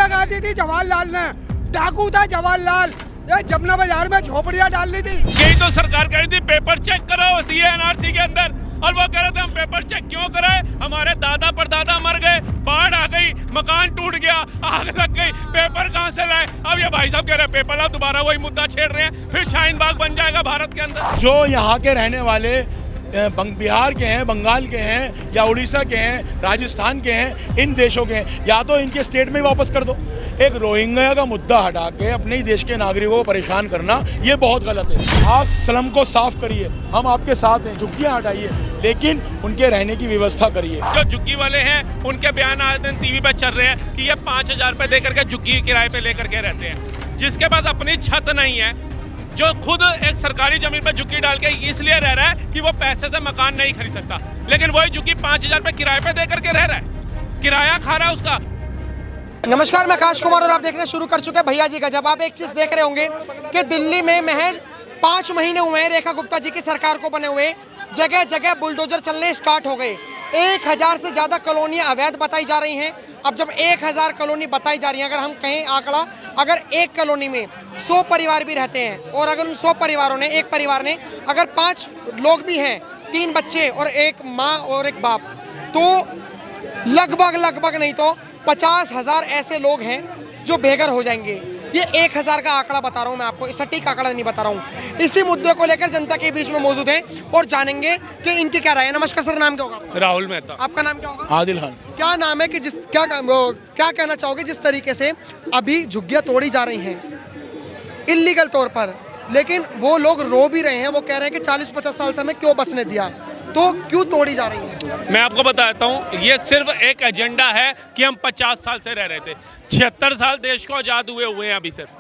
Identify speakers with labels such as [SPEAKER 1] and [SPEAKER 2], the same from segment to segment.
[SPEAKER 1] लगा दी थी जवाहरलाल ने, डाकू था जवाहरलाल, ये जमुना बाजार में झोपड़ियां डाल ली थी।
[SPEAKER 2] यही तो सरकार कह रही थी पेपर चेक करो सीए एनआरसी के अंदर, और वो कह रहे थे हम पेपर चेक क्यों कराए, हमारे दादा परदादा मर गए, बाढ़ आ गई, मकान टूट गया, आग लग गई, पेपर कहां से लाए। अब ये भाई साहब कह रहे हैं पेपर लाओ, दोबारा वही मुद्दा छेड़ रहे हैं, फिर शाहीन बाग बन जाएगा भारत के अंदर।
[SPEAKER 3] जो यहाँ के रहने वाले बिहार के हैं, बंगाल के हैं, या उड़ीसा के हैं, राजस्थान के हैं, इन देशों के हैं, या तो इनके स्टेट में वापस कर दो। एक रोहिंग्या का मुद्दा हटा के अपने ही देश के नागरिकों को परेशान करना ये बहुत गलत है। आप स्लम को साफ करिए, हम आपके साथ हैं, झुग्गियाँ हटाइए, लेकिन उनके रहने की व्यवस्था करिए।
[SPEAKER 2] जो झुग्गी वाले हैं उनके बयान आज दिन टीवी पर चल रहे हैं कि ये 5,000 रुपए देकर के झुग्गी किराए पे लेकर के रहते हैं, जिसके पास अपनी छत नहीं है, जो खुद एक सरकारी जमीन पर झुग्गी डाल के इसलिए रह रहा है कि वो पैसे से मकान नहीं खरीद सकता, लेकिन वही झुग्गी 5,000 रुपए किराए पे देकर के रह रहा है, किराया खा रहा है उसका।
[SPEAKER 4] नमस्कार, मैं आकाश कुमार और आप देखना शुरू कर चुके हैं भैया जी का। जब आप एक चीज देख रहे होंगे कि दिल्ली में महज 5 महीने हुए हैं रेखा गुप्ता जी की सरकार को बने हुए, जगह जगह बुलडोजर चलने स्टार्ट हो गए। 1,000 से ज्यादा कॉलोनियां अवैध बताई जा रही हैं। अब जब 1,000 कॉलोनी बताई जा रही है, अगर हम कहें आंकड़ा, अगर एक कॉलोनी में 100 परिवार भी रहते हैं, और अगर उन 100 परिवारों ने, एक परिवार ने अगर 5 लोग भी हैं, 3 बच्चे और एक माँ और एक बाप, तो लगभग नहीं तो 50,000 ऐसे लोग हैं जो बेघर हो जाएंगे। ये 1,000 का आंकड़ा बता रहा हूँ मैं आपको, सटीक आंकड़ा नहीं बता रहा हूँ। इसी मुद्दे को लेकर जनता के बीच में मौजूद हैं और जानेंगे कि इनकी क्या राय है। नमस्कार सर, नाम क्या होगा?
[SPEAKER 2] राहुल मेहता।
[SPEAKER 4] आपका नाम क्या होगा?
[SPEAKER 3] आदिल खान।
[SPEAKER 4] क्या नाम है कि क्या कहना चाहोगे जिस तरीके से अभी झुग्गियां तोड़ी जा रही हैं इल्लीगल तौर पर, लेकिन वो लोग रो भी रहे हैं, वो कह रहे हैं कि 40-50 साल से हमें क्यों बसने दिया, तो क्यों तोड़ी जा रही है?
[SPEAKER 2] मैं आपको बताता हूँ, ये सिर्फ एक एजेंडा है कि हम 50 साल से रह रहे थे। 76 साल देश को आज़ाद हुए हैं, अभी सिर्फ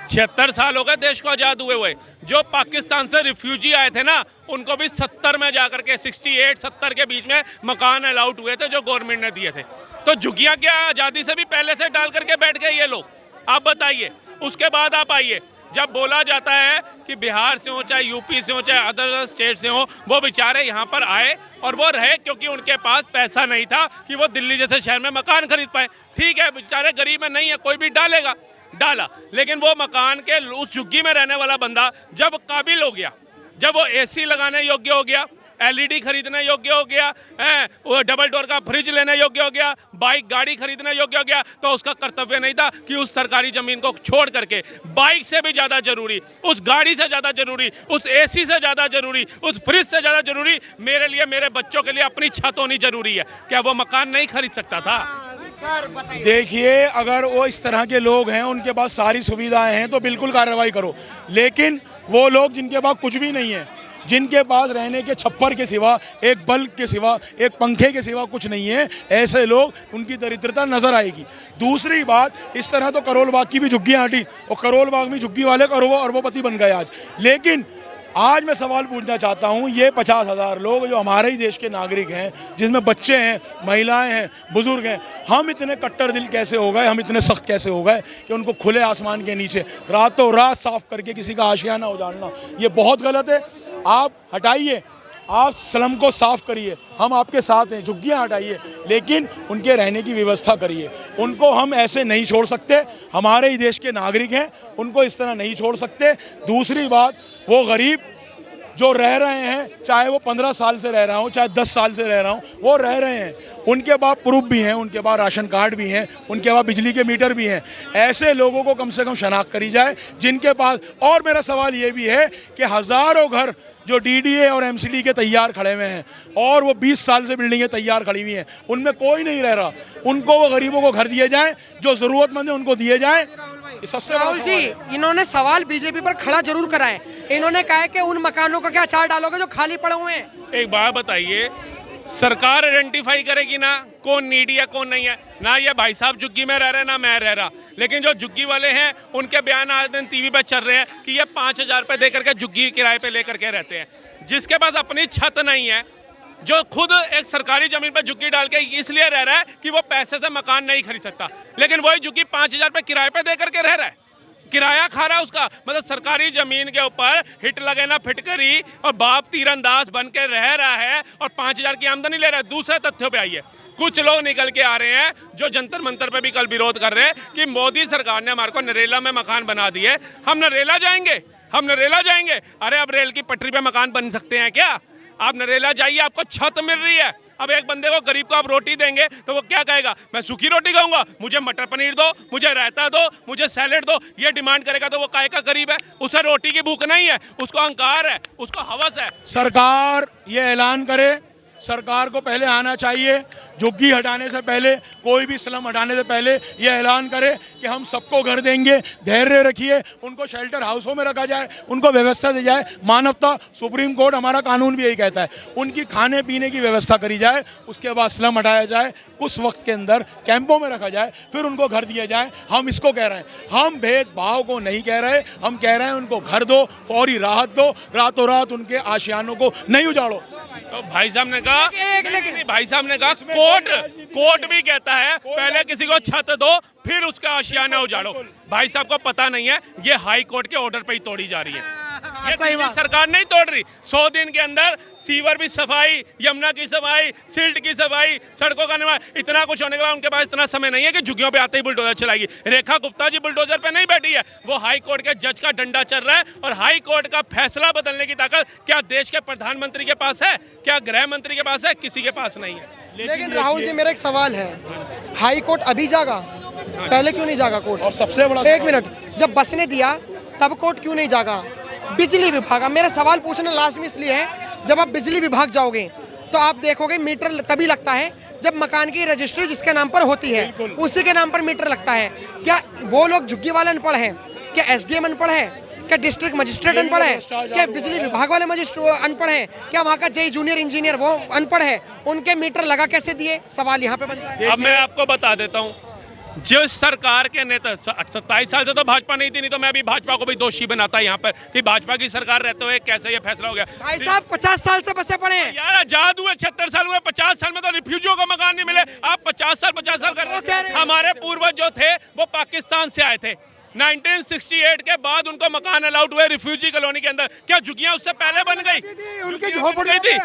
[SPEAKER 2] 76 साल हो गए देश को आज़ाद हुए। जो पाकिस्तान से रिफ्यूजी आए थे ना, उनको भी 70 में जाकर के 68-70 के बीच में मकान अलाउड हुए थे जो गवर्नमेंट ने दिए थे। तो झुग्गियाँ क्या आज़ादी से भी पहले से डाल करके बैठ गए ये लोग? आप बताइए। उसके बाद आप आइए, जब बोला जाता है कि बिहार से हो, चाहे यूपी से हो, चाहे अदर स्टेट से हो, वो बेचारे यहाँ पर आए और वो रहे क्योंकि उनके पास पैसा नहीं था कि वो दिल्ली जैसे शहर में मकान खरीद पाए। ठीक है, बेचारे गरीब में नहीं है, कोई भी डालेगा, डाला, लेकिन वो मकान के उस झुग्गी में रहने वाला बंदा जब काबिल हो गया, जब वो एसी लगाने योग्य हो गया, एलईडी खरीदने योग्य हो गया, वो डबल डोर का फ्रिज लेने योग्य हो गया, बाइक गाड़ी खरीदने योग्य हो गया, तो उसका कर्तव्य नहीं था कि उस सरकारी जमीन को छोड़ करके बाइक से भी ज़्यादा जरूरी, उस गाड़ी से ज़्यादा जरूरी, उस एसी से ज़्यादा जरूरी, उस फ्रिज से ज़्यादा जरूरी मेरे लिए, मेरे बच्चों के लिए अपनी छत होनी जरूरी है। क्या वो मकान नहीं खरीद सकता था?
[SPEAKER 3] देखिए, अगर वो इस तरह के लोग हैं, उनके पास सारी सुविधाएं हैं, तो बिल्कुल कार्रवाई करो। लेकिन वो लोग जिनके पास कुछ भी नहीं है, जिनके पास रहने के छप्पर के सिवा, एक बल्ब के सिवा, एक पंखे के सिवा कुछ नहीं है, ऐसे लोग, उनकी दरिद्रता नजर आएगी। दूसरी बात, इस तरह तो करोल बाग की भी झुग्गियाँ हटी और करोल बाग में झुग्गी वाले अरबोपति बन गए आज। लेकिन आज मैं सवाल पूछना चाहता हूँ, ये 50,000 लोग जो हमारे ही देश के नागरिक हैं, जिसमें बच्चे हैं, महिलाएं हैं, बुजुर्ग हैं, हम इतने कट्टर दिल कैसे हो गए, हम इतने सख्त कैसे हो गए कि उनको खुले आसमान के नीचे रातों रात साफ करके किसी का आशियाना उजाड़ना, ये बहुत गलत है। आप हटाइए, आप स्लम को साफ करिए, हम आपके साथ हैं, झुग्गियाँ हटाइए, लेकिन उनके रहने की व्यवस्था करिए। उनको हम ऐसे नहीं छोड़ सकते, हमारे ही देश के नागरिक हैं, उनको इस तरह नहीं छोड़ सकते। दूसरी बात, वो गरीब जो रह रहे हैं, चाहे वो 15 साल से रह रहा हो, चाहे 10 साल से रह रहा हो, वो रह रहे हैं, उनके पास प्रूफ भी हैं, उनके पास राशन कार्ड भी हैं, उनके पास बिजली के मीटर भी हैं। ऐसे लोगों को कम से कम शनाख्त करी जाए जिनके पास। और मेरा सवाल ये भी है कि हज़ारों घर जो डीडीए और एमसीडी के तैयार खड़े हुए हैं, और वो 20 साल से बिल्डिंगें तैयार खड़ी हुई हैं, उनमें कोई नहीं रह रहा, उनको, वो गरीबों को घर दिए जाएं, जो ज़रूरतमंद है उनको दिए जाएं। सबसे
[SPEAKER 4] राहुल जी, इन्होंने सवाल बीजेपी पर खड़ा जरूर करा है। इन्होंने कहा है कि उन मकानों का क्या चार्ज डालोगे जो खाली पड़े हुए हैं?
[SPEAKER 2] एक बात बताइए, सरकार आइडेंटिफाई करेगी ना कौन नीडी है कौन नहीं है? ना ये भाई साहब झुग्गी में रह रहे, ना मैं रह रहा, लेकिन जो झुग्गी वाले हैं उनके बयान आज दिन टीवी पे चल रहे हैं कि ये 5,000 रुपए देकर के झुग्गी किराए पे लेकर के रहते हैं, जिसके पास अपनी छत नहीं है, जो खुद एक सरकारी जमीन पर झुग्गी डाल के इसलिए रह रहा है कि वो पैसे से मकान नहीं खरीद सकता, लेकिन वही झुग्गी 5,000 रुपए किराए पे देकर के रह रहा है। किराया खा रहा है उसका, मतलब सरकारी जमीन के ऊपर हिट लगे ना फिटकरी और बाप तीरंदाज बन के रह रहा है और 5,000 की आमदनी ले रहा है। दूसरे तथ्यों पे आइए, कुछ लोग निकल के आ रहे हैं जो जंतर मंतर पे भी कल विरोध कर रहे हैं कि मोदी सरकार ने हमारे को नरेला में मकान बना दिए, हम नरेला जाएंगे, हम नरेला जाएंगे। अरे अब रेल की पटरी पे मकान बन सकते हैं क्या? आप नरेला जाइए, आपको छत मिल रही है। अब एक बंदे को, गरीब को आप रोटी देंगे तो वो क्या कहेगा? मैं सूखी रोटी खाऊंगा, मुझे मटर पनीर दो, मुझे रायता दो, मुझे सैलेड दो, ये डिमांड करेगा तो वो काहे का गरीब है? उसे रोटी की भूख नहीं है, उसको अहंकार है, उसको हवस है।
[SPEAKER 3] सरकार ये ऐलान करे, सरकार को पहले आना चाहिए, झुग्गी हटाने से पहले, कोई भी स्लम हटाने से पहले ये ऐलान करे कि हम सबको घर देंगे। धैर्य रखिए, उनको शेल्टर हाउसों में रखा जाए, उनको व्यवस्था दी जाए, मानवता, सुप्रीम कोर्ट, हमारा कानून भी यही कहता है। उनकी खाने पीने की व्यवस्था करी जाए, उसके बाद स्लम हटाया जाए, कुछ वक्त के अंदर कैंपों में रखा जाए, फिर उनको घर दिया जाए। हम इसको कह रहे हैं, हम भेदभाव को नहीं कह रहे, हम कह रहे हैं उनको घर दो, फौरी राहत दो, रातों रात उनके आशियानों को नहीं उजाड़ो।
[SPEAKER 2] तो भाई साहब ने कहा, लेकिन भाई साहब ने कहा कोर्ट भी कहता है पहले किसी को छत दो फिर उसका आशियाना उजाड़ो। भाई साहब को पता नहीं है ये हाई कोर्ट के ऑर्डर पे ही तोड़ी जा रही है, ये दिल्ली सरकार नहीं तोड़ रही। 100 दिन के अंदर सीवर भी सफाई, यमुना की सफाई, सिल्ट की सफाई, सड़कों का निर्माण, इतना कुछ होने के बाद उनके पास इतना समय नहीं है कि झुग्गियों पे आते ही बुलडोजर चलाएगी। रेखा गुप्ता जी बुलडोजर पे नहीं बैठी है, वो हाई कोर्ट के जज का डंडा चल रहा है और हाई कोर्ट का फैसला बदलने की ताकत क्या देश के प्रधानमंत्री के पास है? क्या गृह मंत्री के पास है? किसी के पास नहीं है।
[SPEAKER 4] लेकिन राहुल जी, मेरा एक सवाल है, हाई कोर्ट अभी जागा, पहले क्यों नहीं जागा कोर्ट?
[SPEAKER 3] और सबसे बड़ा,
[SPEAKER 4] एक मिनट, जब बसने दिया तब कोर्ट क्यों नहीं जागा? बिजली विभाग, मेरा सवाल पूछना लाजमी इसलिए है, जब आप बिजली विभाग जाओगे तो आप देखोगे मीटर तभी लगता है जब मकान की रजिस्ट्री जिसके नाम पर होती है उसी के नाम पर मीटर लगता है। क्या वो लोग झुग्गी वाले अनपढ़ हैं? क्या एसडीएम अनपढ़ है? क्या डिस्ट्रिक्ट मजिस्ट्रेट अनपढ़ है? क्या बिजली विभाग वाले मजिस्ट्रेट अनपढ़ हैं? क्या वहाँ का जेई जूनियर इंजीनियर वो अनपढ़ है? उनके मीटर लगा कैसे दिए? सवाल यहाँ पे बनता है।
[SPEAKER 2] अब मैं आपको बता देता हूँ, जिस सरकार के नेता 27 साल से तो भाजपा नहीं थी, नहीं तो मैं अभी भाजपा को भी दोषी बनाता यहाँ पर कि भाजपा की सरकार रहते हुए कैसे ये फैसला हो गया।
[SPEAKER 4] भाई साहब 50 साल से बसे पड़े हैं
[SPEAKER 2] यार, आजाद हुए 76 साल हुए, 50 साल में तो रिफ्यूजियों को मकान नहीं मिले। आप 50 साल कर रहे हैं। हमारे पूर्वज जो थे वो पाकिस्तान से आए थे, 1968 के बाद उनको मकान अलाउड हुए रिफ्यूजी कॉलोनी के अंदर। क्या झुग्गियां उससे पहले बन गई?
[SPEAKER 1] उनकी झोपड़ी थी,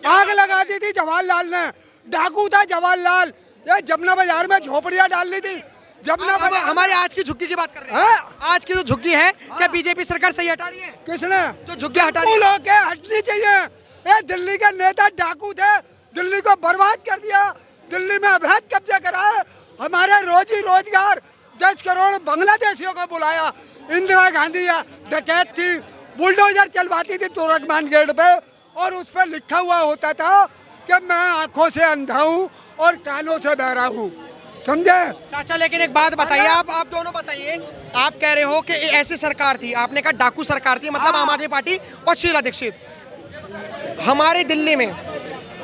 [SPEAKER 1] आग लगा दी थी जवाहरलाल ने, डाकू था जवाहरलाल, ये जमुना बाजार में झोपड़ियां डाल दी थी। जमुना
[SPEAKER 4] हमारे आज की झुग्गी की बात कर रहे हैं। आज की जो झुग्गी है, क्या बीजेपी सरकार सही हटा रही है?
[SPEAKER 1] किसने
[SPEAKER 4] जो झुग्गी हटा रही है?
[SPEAKER 1] लोग के हटनी चाहिए। ये दिल्ली के नेता डाकू थे, दिल्ली को बर्बाद कर दिया, दिल्ली में अवैध कब्जा कराया, हमारे रोजी रोजगार 10 करोड़ बांग्लादेशियों को बुलाया। इंदिरा गांधी डकैत थी, बुलडोजर चलवाती थी तुर्कमान गेट पे और उस पर लिखा हुआ होता था कि मैं आंखों से अंधा हूँ और कानों से बहरा हूँ, समझे
[SPEAKER 4] चाचा? लेकिन एक बात बताइए, आप दोनों बताइए, आप कह रहे हो कि ऐसी सरकार थी, आपने कहा डाकू सरकार थी, मतलब आम आदमी पार्टी और शीला दीक्षित। हमारे दिल्ली में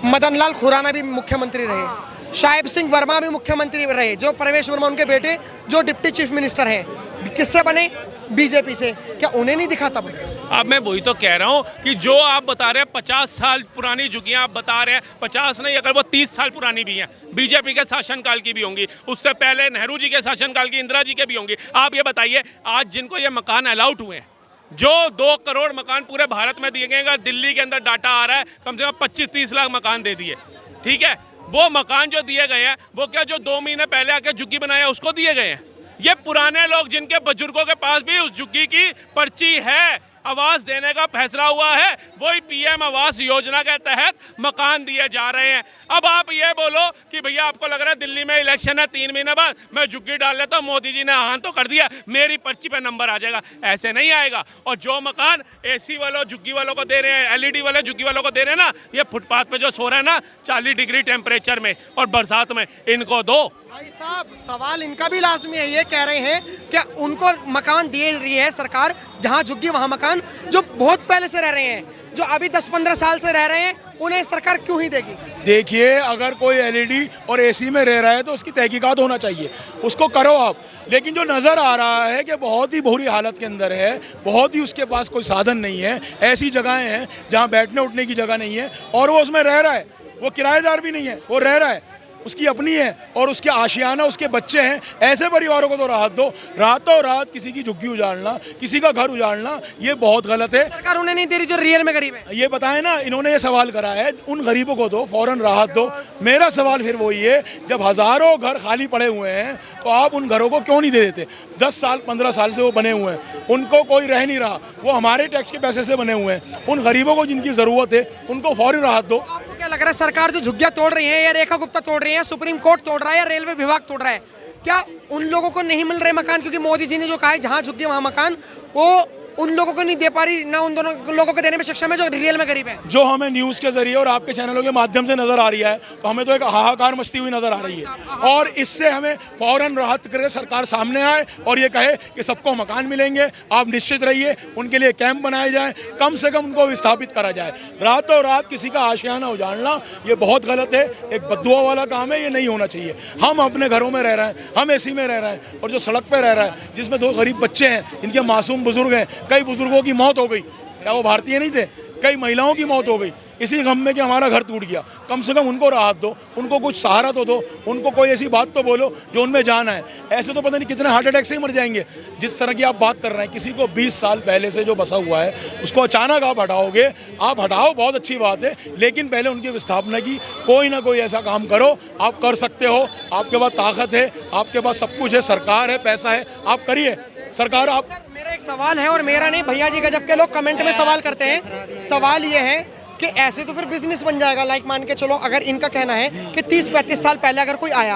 [SPEAKER 4] मदन लाल खुराना भी मुख्यमंत्री रहे, शाहिब सिंह वर्मा भी मुख्यमंत्री रहे, जो प्रवेश वर्मा उनके बेटे जो डिप्टी चीफ मिनिस्टर हैं, किससे बने? बीजेपी से। क्या उन्हें नहीं दिखा तब?
[SPEAKER 2] अब मैं वही तो कह रहा हूँ कि जो आप बता रहे हैं 50 साल पुरानी झुग्गियां आप बता रहे हैं, 50 नहीं, अगर वो 30 साल पुरानी भी हैं, बीजेपी के शासनकाल की भी होंगी, उससे पहले नेहरू जी के शासनकाल की, इंदिरा जी के भी होंगी। आप ये बताइए, आज जिनको ये मकान अलाउड हुए हैं, जो 2 करोड़ मकान पूरे भारत में दिए गए, दिल्ली के अंदर डाटा आ रहा है कम से कम 25-30 लाख मकान दे दिए, ठीक है? वो मकान जो दिए गए हैं वो क्या जो 2 महीने पहले आके झुग्गी बनाया उसको दिए गए हैं? ये पुराने लोग जिनके बुजुर्गों के पास भी उस झुग्गी की पर्ची है, आवास देने का फैसला हुआ है, वही पीएम आवास योजना के तहत मकान दिए जा रहे हैं। अब आप ये बोलो कि भैया आपको लग रहा है दिल्ली में इलेक्शन है, 3 महीने बाद मैं झुग्गी डाल लेता हूँ, मोदी जी ने हाँ तो कर दिया, मेरी पर्ची पे नंबर आ जाएगा। ऐसे नहीं आएगा। और जो मकान एसी वालों झुग्गी वालों को दे रहे हैं, एलईडी वाले झुग्गी वालों को दे रहे हैं ना, ये फुटपाथ पे जो सो रहे हैं ना 40 डिग्री टेम्परेचर में और बरसात में, इनको दो।
[SPEAKER 4] भाई साहब, सवाल इनका भी लाजमी है। ये कह रहे हैं कि उनको मकान दे रही है सरकार, जहां झुग्गी वहां मकान, जो बहुत पहले से रह रहे हैं, जो अभी 10-15 साल से रह रहे हैं, उन्हें सरकार क्यों ही देगी?
[SPEAKER 3] देखिए, अगर कोई एलईडी और एसी में रह रहा है तो उसकी तहकीकात होना चाहिए, उसको करो आप। लेकिन जो नज़र आ रहा है कि बहुत ही बुरी हालत के अंदर है, बहुत ही उसके पास कोई साधन नहीं है, ऐसी जगहें हैं जहाँ बैठने उठने की जगह नहीं है और वो उसमें रह रहा है, वो किराएदार भी नहीं है, वो रह रहा है। उसकी अपनी है और उसके आशियाना उसके बच्चे हैं, ऐसे परिवारों को तो राहत दो। रातों रात किसी की झुग्गी उजाड़ना, किसी का घर उजाड़ना, ये बहुत गलत है।
[SPEAKER 4] सरकार उन्हें नहीं दे रही जो रियल में गरीब है।
[SPEAKER 3] ये बताएं ना, इन्होंने ये सवाल करा है, उन गरीबों को दो, फौरन राहत दो। मेरा सवाल फिर वही है, जब हज़ारों घर खाली पड़े हुए हैं तो आप उन घरों को क्यों नहीं दे देते? 10 साल 15 साल से वो बने हुए हैं, उनको कोई रह नहीं रहा, वो हमारे टैक्स के पैसे से बने हुए हैं। उन गरीबों को जिनकी ज़रूरत है उनको फौरन राहत दो।
[SPEAKER 4] आपको क्या लग रहा है, सरकार जो झुग्गियां तोड़ रही है या रेखा गुप्ता तोड़ रही है, सुप्रीम कोर्ट तोड़ रहा है या रेलवे विभाग तोड़ रहा है, क्या उन लोगों को नहीं मिल रहे मकान? क्योंकि मोदी जी ने जो कहा है जहां झुग्गी वहां मकान, वो उन लोगों को नहीं दे पा रही, ना उन दोनों लोगों को देने में सक्षम है जो रियल में गरीब है।
[SPEAKER 3] जो हमें न्यूज़ के जरिए और आपके चैनलों के माध्यम से नज़र आ रही है, तो हमें तो एक हाहाकार मचती हुई नज़र आ रही है। और इससे हमें फ़ौरन राहत करके सरकार सामने आए और ये कहे कि सबको मकान मिलेंगे, आप निश्चित रहिए, उनके लिए कैंप बनाए जाएँ, कम से कम उनको विस्थापित करा जाए। रातों रात किसी का आशियाना उजाड़ना ये बहुत गलत है, एक बद्दुआ वाला काम है, ये नहीं होना चाहिए। हम अपने घरों में रह रहे हैं, हम एसी में रह रहे हैं, और जो सड़क पर रह रहा है, जिसमें 2 गरीब बच्चे हैं, इनके मासूम बुजुर्ग हैं, कई बुजुर्गों की मौत हो गई, क्या वो भारतीय नहीं थे? कई महिलाओं की मौत हो गई इसी गम में कि हमारा घर टूट गया। कम से कम उनको राहत दो, उनको कुछ सहारा तो दो, उनको कोई ऐसी बात तो बोलो जो उनमें जान है। ऐसे तो पता नहीं कितने हार्ट अटैक से ही मर जाएंगे। जिस तरह की आप बात कर रहे हैं, किसी को 20 साल पहले से जो बसा हुआ है उसको अचानक आप हटाओगे, आप हटाओ, बहुत अच्छी बात है, लेकिन पहले उनकी विस्थापना की कोई ना कोई ऐसा काम करो। आप कर सकते हो, आपके पास ताकत है, आपके पास सब कुछ है, सरकार है, पैसा है, आप करिए। सरकार आप
[SPEAKER 4] मेरा एक सवाल है, और मेरा नहीं, भैया जी गजब के लोग कमेंट में सवाल करते हैं। सवाल ये है कि ऐसे तो फिर बिजनेस बन जाएगा। लाइक मान के चलो, अगर इनका कहना है कि 30-35 साल पहले अगर कोई आया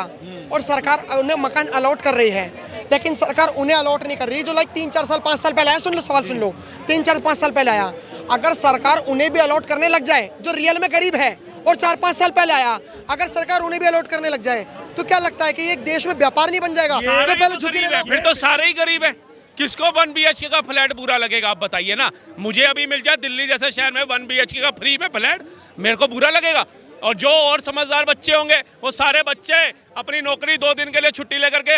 [SPEAKER 4] और सरकार उन्हें मकान अलॉट कर रही है, लेकिन सरकार उन्हें अलॉट नहीं कर रही जो लाइक 3-4 साल 5 साल पहले आया, सुन लो सवाल सुन लो, 3-4-5 साल पहले आया, अगर सरकार उन्हें भी अलॉट करने लग जाए जो रियल में गरीब है, और 4-5 साल पहले आया, अगर सरकार उन्हें भी अलॉट करने लग जाए, तो क्या लगता है कि एक देश में व्यापार नहीं बन जाएगा?
[SPEAKER 2] फिर तो सारे ही गरीब है। किसको 1 BHK का फ्लैट बुरा लगेगा, आप बताइए ना। मुझे अभी मिल जाए दिल्ली जैसे शहर में 1 BHK का फ्री में फ्लैट, मेरे को बुरा लगेगा? और जो और समझदार बच्चे होंगे, वो सारे बच्चे अपनी नौकरी 2 दिन के लिए छुट्टी लेकर के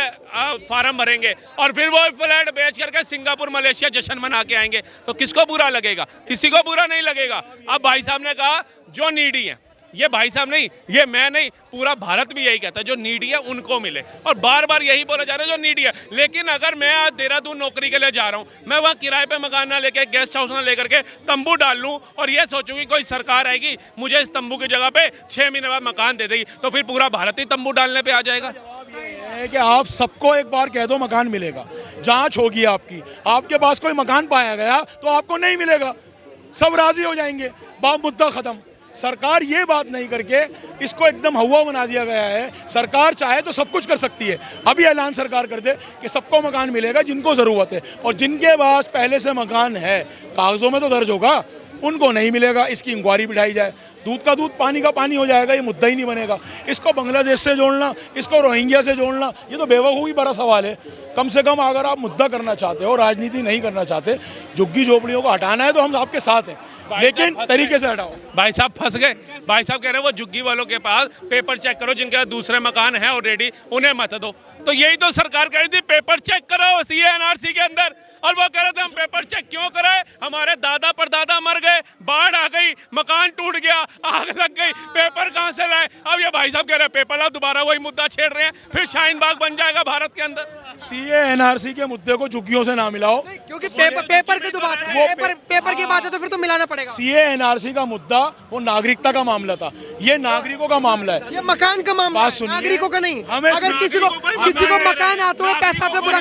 [SPEAKER 2] फार्म भरेंगे और फिर वो फ्लैट बेच करके सिंगापुर मलेशिया जश्न मना के आएंगे। तो किसको बुरा लगेगा? किसी को बुरा नहीं लगेगा। अब भाई साहब ने कहा जो नीडी है, ये भाई साहब नहीं, ये मैं नहीं, पूरा भारत भी यही कहता है, जो नीडी है उनको मिले, और बार बार यही बोला जा रहा है जो नीडी है। लेकिन अगर मैं आज देहरादून नौकरी के लिए जा रहा हूँ, मैं वहाँ किराए पे मकान ना लेके, गेस्ट हाउस ना लेकर के तंबू डाल लूँ और ये सोचूंगी कोई सरकार आएगी मुझे इस तंबू की जगह पे 6 महीने बाद मकान दे देगी, तो फिर पूरा भारत ही तंबू डालने पे आ जाएगा।
[SPEAKER 3] है कि आप सबको एक बार कह दो मकान मिलेगा, जांच होगी आपकी, आपके पास कोई मकान पाया गया तो आपको नहीं मिलेगा, सब राजी हो जाएंगे, बाप मुद्दा खत्म। सरकार ये बात नहीं करके इसको एकदम हवा बना दिया गया है। सरकार चाहे तो सब कुछ कर सकती है। अभी ऐलान सरकार कर दे कि सबको मकान मिलेगा जिनको ज़रूरत है, और जिनके पास पहले से मकान है, कागज़ों में तो दर्ज होगा, उनको नहीं मिलेगा। इसकी इंक्वायरी बिठाई जाए, दूध का दूध पानी का पानी हो जाएगा, ये मुद्दा ही नहीं बनेगा। इसको बांग्लादेश से जोड़ना, इसको रोहिंग्या से जोड़ना, ये तो बेवकूफ़ी बड़ा सवाल है। कम से कम अगर आप मुद्दा करना चाहते हो, राजनीति नहीं करना चाहते, झुग्गी झोपड़ियों को हटाना है तो हम आपके साथ हैं, लेकिन तरीके से हटाओ।
[SPEAKER 2] भाई साहब फंस गए। भाई साहब कह रहे हैं वो झुग्गी वालों के पास पेपर चेक करो, जिनके पास दूसरे मकान है ऑलरेडी, उन्हें मत दो। तो यही तो सरकार कह रही थी, पेपर चेक करो CA NRC के अंदर, और वो कह रहे थे हम पेपर चेक क्यों कराए, हमारे दादा परदादा मर गए, बाढ़ आ गई, मकान टूट गया, आग लग गई, पेपर कहाँ से लाए? अब ये भाई साहब कह रहे हैं पेपर लाओ, दोबारा वही मुद्दा छेड़ रहे हैं, फिर शाहीन बाग बन जाएगा भारत के अंदर।
[SPEAKER 3] CA NRC के मुद्दे को झुग्गियों से ना मिलाओ,
[SPEAKER 4] क्योंकि पेपर की तो बात है, पेपर की बात है तो फिर तो मिलाना पड़ेगा।
[SPEAKER 3] CA NRC का मुद्दा वो नागरिकता का मामला था, ये नागरिकों का मामला है,
[SPEAKER 4] ये मकान का मामला है, नागरिकों का नहीं। अगर किसी को मकान आता है, पैसा तो बुरा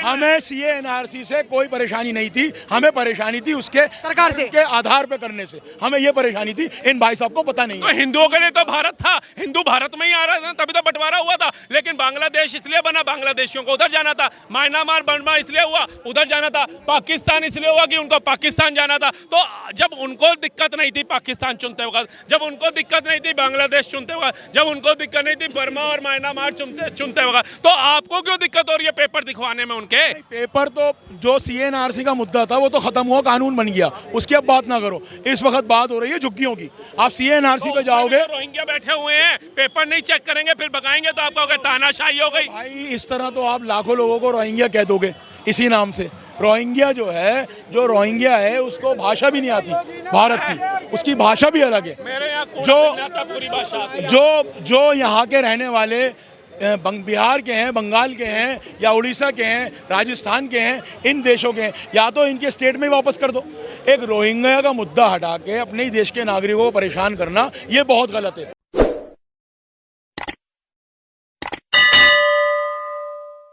[SPEAKER 3] हमें CA NRC से कोई परेशानी नहीं थी, हमें परेशानी थी उसके
[SPEAKER 4] सरकार से
[SPEAKER 3] के आधार पे करने से, हमें ये परेशानी थी। इन भाई साहब को पता नहीं
[SPEAKER 2] तो हिंदुओं के लिए तो भारत था, हिंदू भारत में ही आ रहा था, तभी तो बंटवारा हुआ था। लेकिन बांग्लादेश इसलिए बना, बांग्लादेशियों को उधर जाना था, म्यांमार बर्मा इसलिए हुआ, उधर जाना था, पाकिस्तान इसलिए हुआ कि उनको पाकिस्तान जाना था। तो जब उनको दिक्कत नहीं थी पाकिस्तान चुनते वक्त, जब उनको दिक्कत नहीं थी बांग्लादेश चुनते वक्त, जब उनको दिक्कत नहीं थी बर्मा और म्यांमार चुनते वक्त, तो आपको क्यों दिक्कत हो रही है पेपर दिखवाने में उनके?
[SPEAKER 3] पेपर तो जो CA NRC का मुद्दा था वो तो खत्म हुआ, कानून बन गया, उसकी अब बात ना करो। इस वक्त बात हो रही है झुग्गियों की। आप CA NRC पे जाओगे,
[SPEAKER 2] रोहिंग्या बैठे हुए हैं, पेपर नहीं चेक करेंगे, फिर भगाएंगे तो आपका तानाशाही हो गई।
[SPEAKER 3] भाई इस तरह तो आप लाखों लोगों को रोहिंग्या कह दोगे इसी नाम से। रोहिंग्या जो रोहिंग्या है उसको भाषा भी नहीं आती भारत की, उसकी भाषा भी अलग है।
[SPEAKER 2] मेरे यहाँ पूरी भाषा आती है।
[SPEAKER 3] जो यहाँ के रहने वाले बिहार के हैं, बंगाल के हैं या उड़ीसा के हैं, राजस्थान के हैं, इन देशों के हैं, या तो इनके स्टेट में वापस कर दो। एक रोहिंग्या का मुद्दा हटा के अपने ही देश के नागरिकों को परेशान करना ये बहुत गलत है।